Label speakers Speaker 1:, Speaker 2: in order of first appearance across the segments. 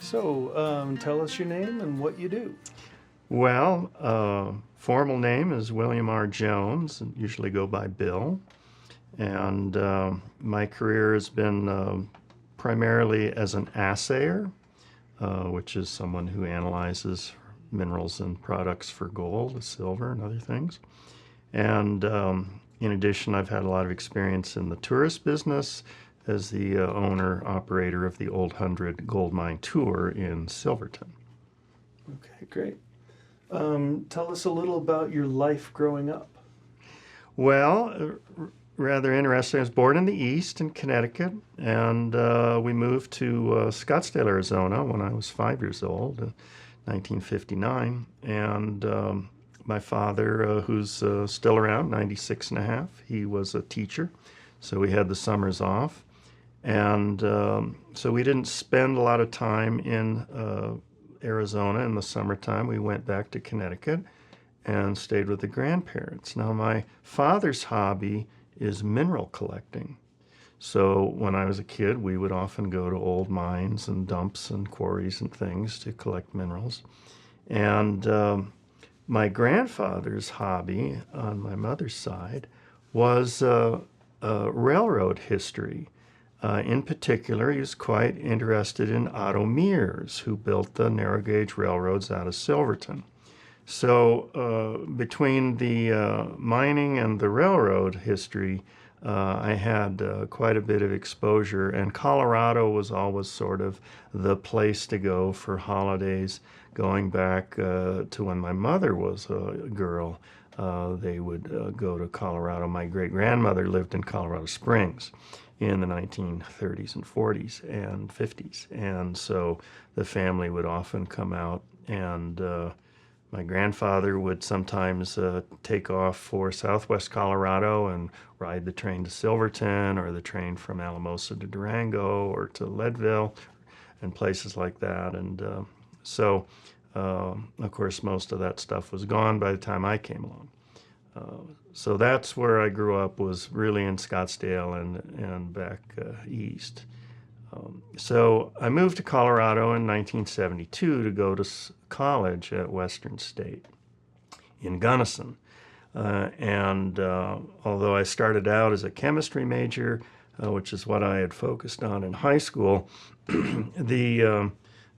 Speaker 1: So, tell us your name and what you do.
Speaker 2: Well, formal name is William R. Jones, and usually go by Bill. And my career has been primarily as an assayer, which is someone who analyzes minerals and products for gold, silver, and other things. And in addition, I've had a lot of experience in the tourist business as the owner-operator of the Old 100 Gold Mine Tour in Silverton.
Speaker 1: Okay, great. Tell us a little about your life growing up.
Speaker 2: Well, rather interesting. I was born in the East in Connecticut, and we moved to Scottsdale, Arizona when I was 5 years old, 1959. And my father, who's still around, 96 and a half, he was a teacher, so we had the summers off. And so we didn't spend a lot of time in Arizona in the summertime. We went back to Connecticut and stayed with the grandparents. Now, my father's hobby is mineral collecting. So when I was a kid, we would often go to old mines and dumps and quarries and things to collect minerals. And my grandfather's hobby on my mother's side was railroad history. In particular, he was quite interested in Otto Mears, who built the narrow gauge railroads out of Silverton. So between the mining and the railroad history, I had quite a bit of exposure, and Colorado was always sort of the place to go for holidays. Going back to when my mother was a girl, they would go to Colorado. My great-grandmother lived in Colorado Springs in the 1930s and 40s and 50s, and so the family would often come out, and my grandfather would sometimes take off for southwest Colorado and ride the train to Silverton, or the train from Alamosa to Durango or to Leadville and places like that. And so, of course, most of that stuff was gone by the time I came along. So that's where I grew up, was really in Scottsdale and back east. So I moved to Colorado in 1972 to go to college at Western State in Gunnison. And although I started out as a chemistry major, which is what I had focused on in high school,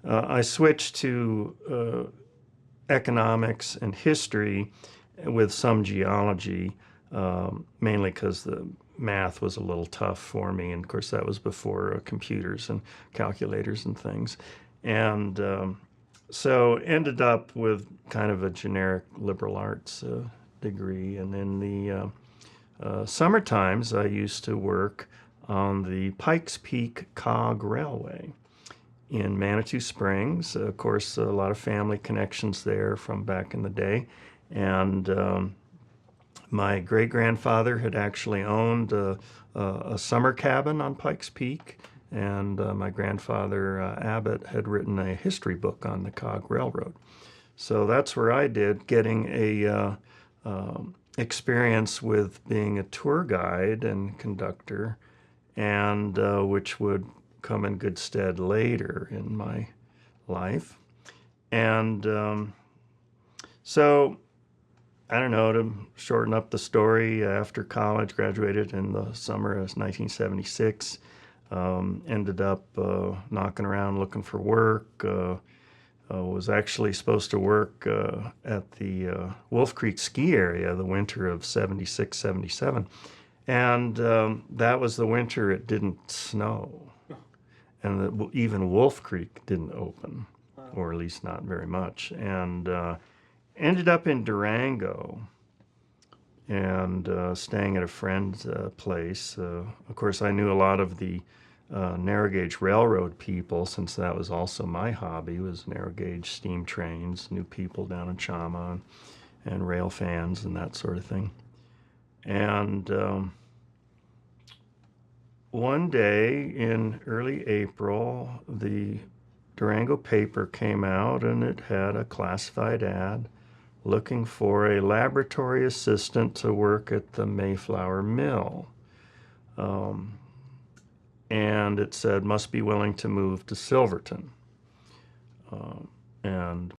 Speaker 2: I switched to economics and history with some geology, mainly because the math was a little tough for me, and of course that was before computers and calculators and things. And so ended up with kind of a generic liberal arts degree. And in the summer times, I used to work on the Pikes Peak Cog Railway in Manitou Springs. Of course, a lot of family connections there from back in the day. And my great-grandfather had actually owned a summer cabin on Pikes Peak, and my grandfather, Abbott, had written a history book on the Cog Railroad. So that's where I did getting a experience with being a tour guide and conductor, and which would come in good stead later in my life. And so I don't know, to shorten up the story, after college, graduated in the summer of 1976, ended up knocking around looking for work, was actually supposed to work at the Wolf Creek ski area the winter of 76, 77, and that was the winter it didn't snow, and even Wolf Creek didn't open, or at least not very much, and ended up in Durango and staying at a friend's place. Of course, I knew a lot of the narrow gauge railroad people, since that was also my hobby, was narrow gauge steam trains, knew people down in Chama and rail fans and that sort of thing. And one day in early April, the Durango paper came out, and it had a classified ad looking for a laboratory assistant to work at the Mayflower Mill. And it said, must be willing to move to Silverton. and